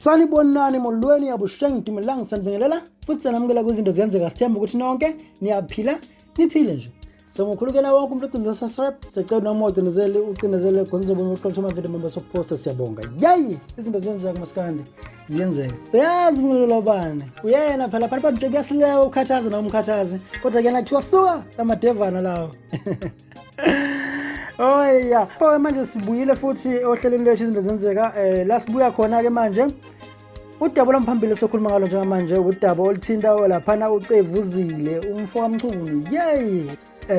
Sanibonani molweni yabusheng dimelang sanibingelela futhi sanamukela kwizinto ziyenzeka sithemba ukuthi nonke niyaphila niphile nje somukhulukela wonke umuntu oqinile subscribe secela noma ucinezele ucinezele gonzobo uqoqosha ama video member soposta siyabonga yayi izinto ziyenzeka kumaskandi ziyenzeka uyazi ngilolo bani uyena phela phela nje kuyasilewa ukhathaza noma umkhathazi kodwa ke nakuthiwa suka amadevana lawo Oh yeah, manje sibuyile futhi ohlelweni lethu izinto zenzeka la sibuya khona ke manje udaba lomphambili sokhuluma ngalo njengamanje udaba olithinta laphana ucevuzile umfo kaMchunu yey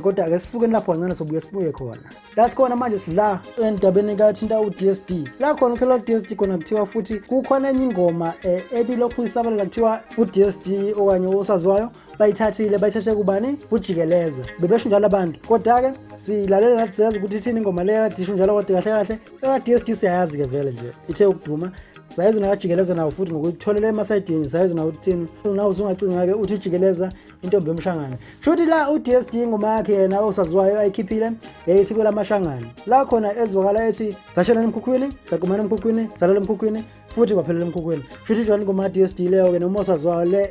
kodwa ke sisukeni lapho kancane sibuye khona la sikhona manje sila endabeni kathinta uDSD la khona ukhela uDSD khona kuthiwa futhi kukhona enye ingoma ebilokhu isabalela kuthiwa uDSD okanye osaziwayo bayithathe kubani ujikeleza bebesho njalo abantu kodwa ke silalela nathi siyazi ukuthi ithini ingoma leyo disho njalo kodwa kahle uDSD siyazi ke vele nje ithe ukuduma sayizo nakajikeleza nawo futhi ngokuyitholela emasayidini sayizo nawo uthini nawo usungacinga ke uthi ujikeleza intombi yomshangane shothi la uDSD ingoma yakhe yena osaziwayo ayikhiphile yayithi kwela mashangane la khona ezwakala ethi sashela emkhukhwini saqumana emkhukhwini salala emkhukhwini futhi kwaphelela emkhukhwini futhi njalo ingoma DSD leyo ke noma osaziwayo le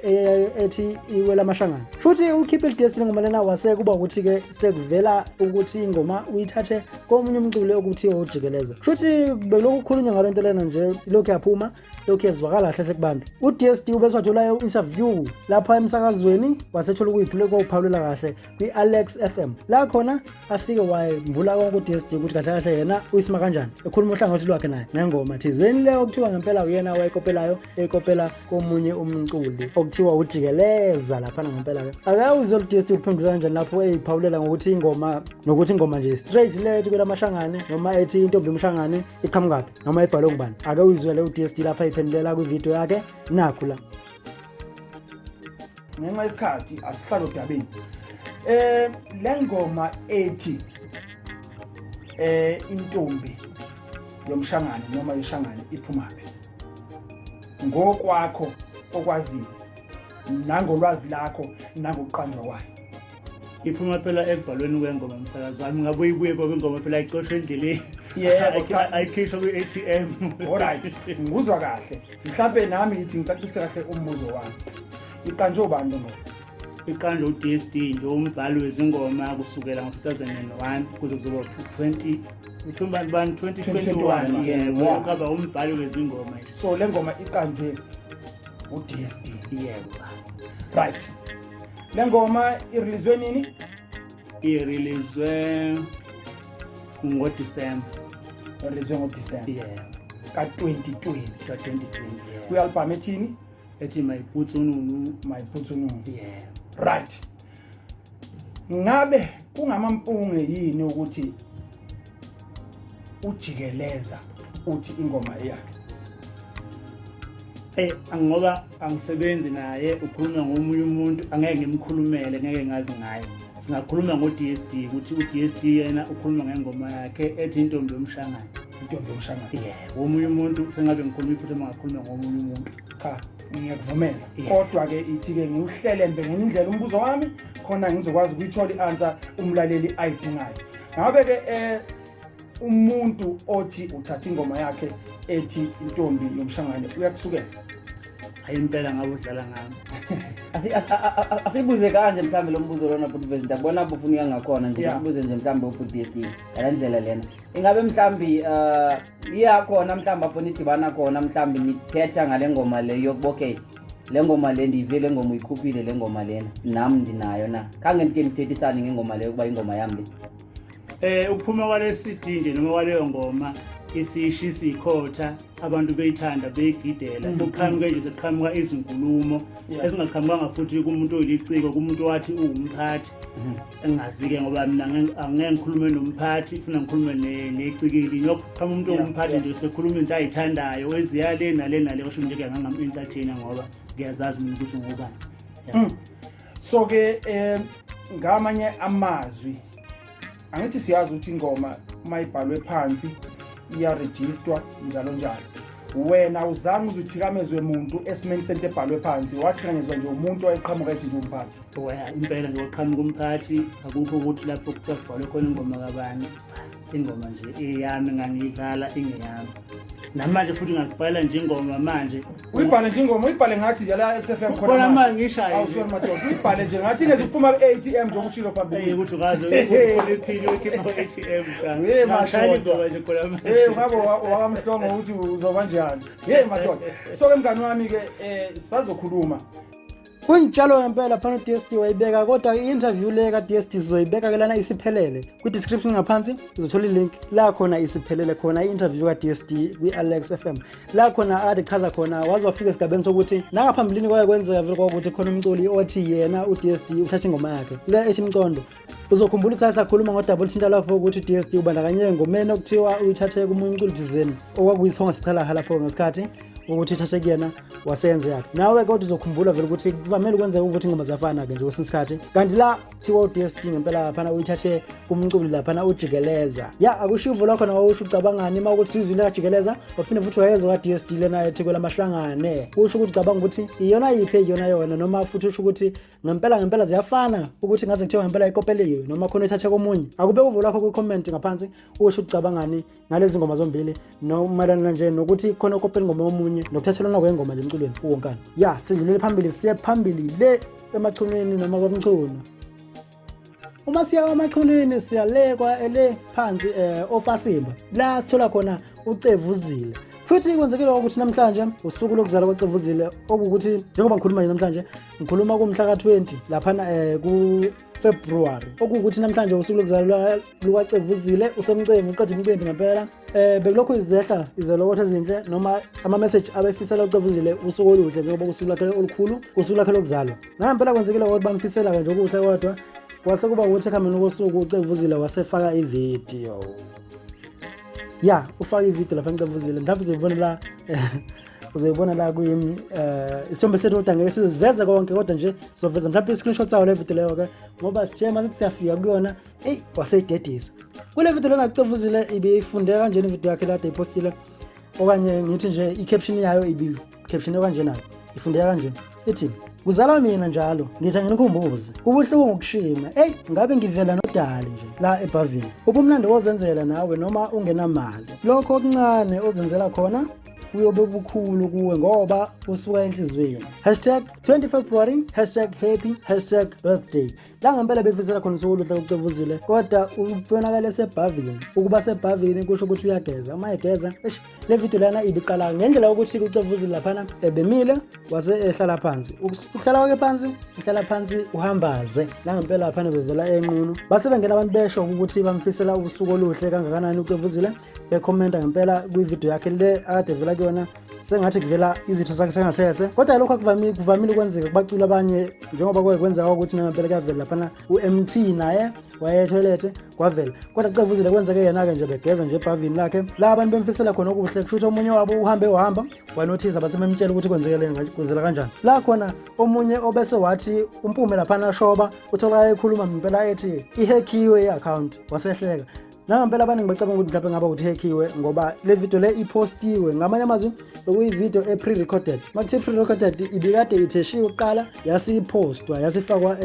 ethi iwela mashangane futhi ukhiphe iDSD ngoma lena wase kuba ukuthi ke sekuvela ukuthi ingoma uyithathe komunye umculo okuthiwa ujikeleza futhi belokhu khulunywa ngalento lena nje lokho yaphuma lokho yazwakala kahle kubantu uDSD ubeswathola interview lapha emsakazweni wasethola ukuyiphula kokuphawulela kahle kwiAlex FM la khona afike wayembula konke uDSD ukuthi kahle yena uyisima kanjani ekhuluma uhlangothi lwakhe naye ngengoma thizeni leyo okuthiwa ngempela uyena wayekopelayo ekopela komunye umculi okuthiwa ujikeleza lapha ngempela ke akawuze uDSD uphendula kanjani lapho eyiphawulela ngokuthi ingoma nokuthi ingoma nje straight leyo kwela mashangane noma ethi intombi yomshangane iqhamukaphi noma ibhalwe ngubani akawuzwele uDSD lapha iphendulela kwivideo yakhe nakho la ngenxa isikhathi asihlalo dabeni lengoma ethi intombi yomshangane noma ishangane iphumaphi ngokwakho okwaziyo nangolwazi lakho nangokuqanjwa kwayo iphuma phela ekubhalweni kwengoma umsakazo wami ngabe uyibuye ngoba ingoma phela icoshwe endleleni ayikhishwa kwi-ATM alright nguzwa kahle mhlawumbe nami ngithi ngicacise kahle umbuzo wami iqanjwe ubani ngoma iqanjwe uDSD nje umbhali wezingoma kusukela ngo-2001 kuze kuzoba 2021 yebo kaba umbhali wezingoma so le ngoma iqanjwe uDSD yebo right le ngoma irelease nini irelease ngoDisemba irelease ngoDisemba yeah ka-2020 kwi-album ethini ethi mayiphutsununu yeah right ngabe kungamampunge yini ukuthi ujikeleza uthi ingoma yakhe ngoba angisebenzi naye ukhuluma ngomunye umuntu angeke ngimkhulumele ngeke ngazi ngaye singakhuluma ngoDSD ukuthi uDSD yena ukhuluma ngengoma yakhe ethi intombi yomshangane womunye umuntu sengabe ngikhuluma iphutha mangakhuluma ngomunye umuntu cha ngiyakuvumela kodwa ke ithi ke ngiuhlele ngenye indlela umbuzo wami khona ngizokwazi ukuyithola iAnswer umlaleli ayidingayo ngabe ke umuntu othi uthatha ingoma yakhe ethi intombi yomshangane uyakusukela impela ngabe udlala ngami asibuze kanje mhlambe lo mbuzo lona futhi bese ndabona bufunika ngakhona nje sibuze nje mhlambe uDSD ngalendlela lena ingabe mhlambi iyakhona mhlambe afuna idibana khona mhlambi nithetha ngale ngoma le yokubokhe le ngoma le ndivele ngoma uyikhuphile le ngoma lena nami ndinayo na khange ndike nithethisane ngengoma le kuba ingoma yami ukuphuma kwale CD nje noma kwaleyo ngoma isishi sikhotha abantu beyithanda beyigidela kuqhamuke nje seqhamuka izinkulumo ezingaqhamukanga futhi kumuntu oyiliciko kumuntu wathi uwumphathi engazi-ke ngoba mina angeke ngikhulume nomphathi funa ngikhulume necikili nyokuqhamuka umuntu owumphathi nje sekhuluma into ayithandayo eziya le nale osho nje ngangam-entertainer ngoba ngiyazazi mina ukuthi ngubani. So-ke ngamanye amazwi angithi siyazi ukuthi ingoma uma ibhalwe phansi iyarejistwa njalo njalo. Wena uzange uzuthikamezwe muntu esimeni sento ebhalwe phansi wathikamezwa nje umuntu owayeqhamuka ethi nje umphathi. Impela nje waqhamuka umphathi akukho ukuthi lapho kubhalwe khona ingoma kabani, ingoma nje eyami ngangiyidlala ingeyami. Namanje futhi ngakubhala nje ingoma manje uyibhale nje ingoma uyibhale ngathi nje la SFM khona manje ngishaye awusona madoda uyibhale nje ngathi ngeziphuma ku-ATM nje ukushilo phambili ukuthi ukaze ukhipha ku-ATM hey madoda nje khona manje ngabe wakamhlongo ukuthi uzoba njani hey madoda. So-ke mngani wami-ke sazokhuluma kunjalo ngempela phana uDSD wayibeka kodwa i-interview le ka-DSD sizoyibeka ke lana isiphelele kwi-description ngaphansi uzothola i-link la khona isiphelele khona i-interview ka-DSD kwi-Alex FM la khona ade chaza khona waze wafika esigabeni sokuthi nangaphambilini kwaye kwenzeka vele kwakuthi khona umculi othi yena uDSD uthatha ingoma yakhe le ethi Mcondo. Uzokhumbula ukuthi sakhuluma ngodouble thinta lapho ukuthi uDSD ubandakanyeka ngomeni okuthiwa uyithathe kumunye umculi thizeni okwakuyisonga siqala lapho ngesikhathi ukuthi ithathe kuyena wasenze yakhe. Nawe kodwa uzokhumbula vele ukuthi kuvamile ukwenzeka ukuthi ingoma zafana ke nje kwesinye isikhathi kanti la thiwa uDSD ngempela laphana uyithathe kumculi laphana ujikeleza akushivo lakho nawe usho ucabangani uma ukuthi sizwile kajikeleza waphinde futhi wayeza kwaDSD lena ethi kwelamahlangane usho ukuthi ucabanga ukuthi iyona yiphi yona noma futhi usho ukuthi ngempela ziyafana ukuthi ngaze kuthiwa ngempela ikopeliwe noma khona ithathe komunye. Akube uvo lakho ku-comment ngaphansi usho ucabangani ngalezi ngoma zombili nomalana nje nokuthi khona ukopela ngoma yomunye nokuthathelana kwengoma nje emculweni uwonkana. Sidlulele phambili siye phambili le emachunweni noma kwamchuno. Uma siya emachunweni siyalekwa ele phansi ofasimba la sithola khona uCevuzile. Futhi kwenzekile ukuthi namhlanje usuku lokuzalwa kwaCevuzile okuthi njengoba ngikhuluma nje namhlanje ngikhuluma kumhla ka-20 laphana ku-February okuwukuthi namhlanje usuku lokuzalwa lukaCevuzile usomcevu uqeda imicimbi ngempela. Bekulokhu izehla izolokotha ezinhle noma ama-message abefisela uCevuzile usuku oluhle njengoba usuku lakhe olukhulu usuku lakhe lokuzalwa. Ngempela kwenzekile ukuthi bamfisela nje okuhle kodwa kwase kuba ukuthi ekhambeni kosuku uCevuzile wasefaka ivideo. Ufaka ivideo lapha ngicevuzile mhlawumbe uzoyibona la kuyimi isithombe sethu kodwa ngeke siziveze konke kodwa nje sizoveza mhlawumbe i-screenshot sawo le video leyo ke ngoba sithe mase siyafika kuyona waseyidedisa kule video lena uCevuzile ibiyifunde kanjena ivideo yakhe lade ipostile okanye ngithi nje i-caption yayo caption kanje nayo ifundeka kanje ithi kuzalwa mina njalo ngithi nginikhumbuze kubuhlungu ukushima ngabe ngivela nodali nje la eBhavini ubumnandi wozenzela nawe noma ungenamali lokho okuncane ozenzela khona kuyobe bukhulu kuwe ngoba usuka enhlizweni #20 February #happy #birthday la ngempela befisela khona usuku oluhle uCevuzile kodwa ubonakala seBhavini ukuba seBhavini kusho ukuthi uyageza uma egeza le video lana ibiqala ngendlela ukuthi uCevuzile laphana ebemile wase ehlala phansi uhlala kwake phansi uhlala phansi uhambaze la ngempela laphana bevela enqunu base bengena abantu besho ukuthi bamfisela usuku oluhle kangakanani uCevuzile bekhomenta ngempela kwi-video yakhe le akade vela kuyona sengathi kuvela izitho zakhe sengasese kodwa lokho kuvamile ukwenzeka kubacula abanye njengoba kwenzeka ukuthi ngempela kuyavela laphana uMT naye wayetoilet kwavela kodwa uCevuzile kwenzeke yena-ke nje begeza nje eBhavini lakhe la abantu bemfisela khona okuhle kusho ukuthi omunye wabo wahamba wanothisa basememtshela ukuthi kwenzela kanjani la khona omunye obese wathi umpume laphana shoba uthola ekhuluma ngempela ethi ihackiwe i-account wasehleka ngempela abaningi bacabanga ukuthi mhlawumbe ngaba ukuthi hackiwe ngoba le video le ipostiwe ngamanye amazwi bekuyi-video pre-recorded makuthe pre-recorded ibikade itheshiwe kuqala yasipostwa yasifakwa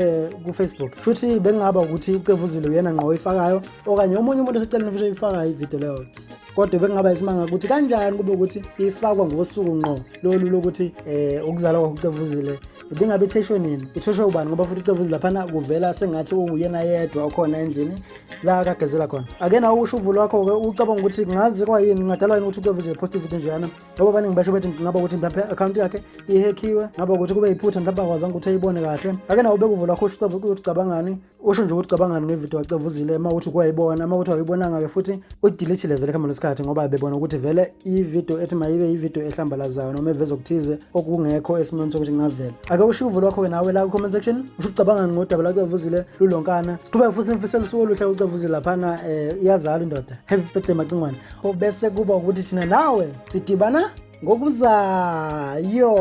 ku-Facebook futhi bekungaba ukuthi uCevuzile uyena ngqo oyifakayo okanye omunye umuntu oseceleni futhi oyifakayo ivideo leyo kodwa bekungaba isimanga ukuthi kanjani kube ukuthi ifakwa ngosuku ngqo lolu lokuthi ukuzalwa kwaCevuzile ibingabe itheshwe nini itheshwe ubani ngoba futhi uCevuzile laphana kuvela sengathi uyena yedwa okhona endlini la akagezela khona ake nawo usho uvulo wakho-ke ucabanga ukuthi kungazi kwayini kungadalwa yini ukuthi uCevuzile post ivideo njeyana ngoba abaningi basho bethi ngaba ukuthi mhlawumbe i-account yakhe ihackiwe ngaba ukuthi kube yiphutha mhlawumbe akwazanga ukuthi ayibone kahle ake nawo ubeka uvulo wakho ukuthi ucabangani usho nje ukuthi cabangani ngevideo acevuzile uma uthi kwayibona uma uthi awuyibonanga ke futhi udelete vele khamba lesikhathi ngoba bebona ukuthi vele ivideo ethi mayibe ivideo ehlambalazayo noma eveza okuThize okungekho esimweni sokuthi ngavela. Ake usho uvulo wakho ke nawe la comment section usho ucabangani ngodaba lacevuzile lulonkana. Siqhubeka futhi imfisela usuku oluhle ucevuzile laphana iyazala indoda. Happy birthday Macingwane. Bese kuba ukuthi thina nawe sidibana ngokuzayo.